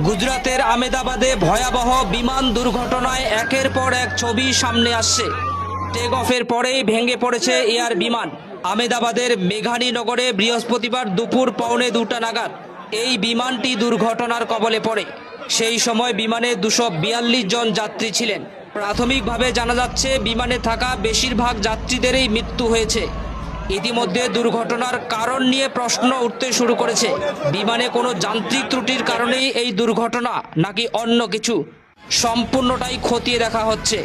গুজরাতের আহমেদাবাদে ভয়াবহ বিমান দুর্ঘটনায় একের পর এক ছবি সামনে আসছে। টেক অফের পরেই ভেঙে পড়েছে এয়ার বিমান। আহমেদাবাদের মেঘানী নগরে বৃহস্পতিবার দুপুর 1:45 নাগাদ এই বিমানটি দুর্ঘটনার কবলে পড়ে। সেই সময় বিমানে 242 জন যাত্রী ছিলেন। প্রাথমিকভাবে জানা যাচ্ছে বিমানে থাকা বেশিরভাগ যাত্রীদেরই মৃত্যু হয়েছে। ইতিমধ্যে দুর্ঘটনার কারণ নিয়ে প্রশ্ন উঠতে শুরু করেছে। বিমানে কোনো যান্ত্রিক ত্রুটির কারণেই এই দুর্ঘটনা নাকি অন্য কিছু, সম্পূর্ণটাই খতিয়ে দেখা হচ্ছে।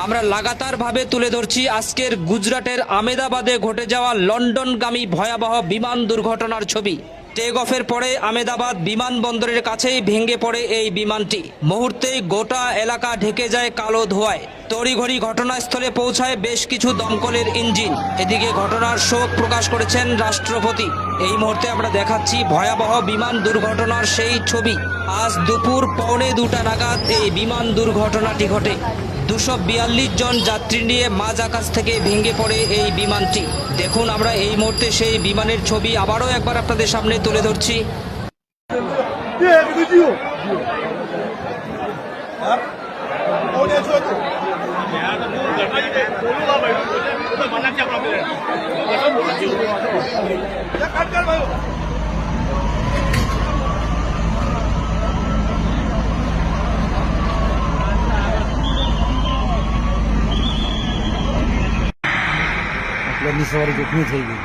আমরা লাগাতারভাবে তুলে ধরছি আজকের গুজরাটের আহমেদাবাদে ঘটে যাওয়া লন্ডনগামী ভয়াবহ বিমান দুর্ঘটনার ছবি। টেক অফের পরে আহমেদাবাদ বিমানবন্দরের কাছেই ভেঙে পড়ে এই বিমানটি। মুহূর্তেই গোটা এলাকা ঢেকে যায় কালো ধোঁয়ায়। তড়িঘড়ি ঘটনাস্থলে পৌঁছায় বেশ কিছু দমকলের ইঞ্জিন। এদিকে ঘটনার শোক প্রকাশ করেছেন রাষ্ট্রপতি। এই মুহূর্তে আমরা দেখাচ্ছি ভয়াবহ বিমান দুর্ঘটনার সেই ছবি। আজ দুপুর 1:45 নাগাদ এই বিমান দুর্ঘটনাটি ঘটে। 242 জন যাত্রী নিয়ে মাঝ আকাশ থেকে ভেঙে পড়ে এই বিমানটি। দেখুন, আমরা এই মুহূর্তে সেই বিমানের ছবি আবারও একবার আপনাদের সামনে তুলে ধরছি। लंबी सवारी कितनी થઈ ગઈ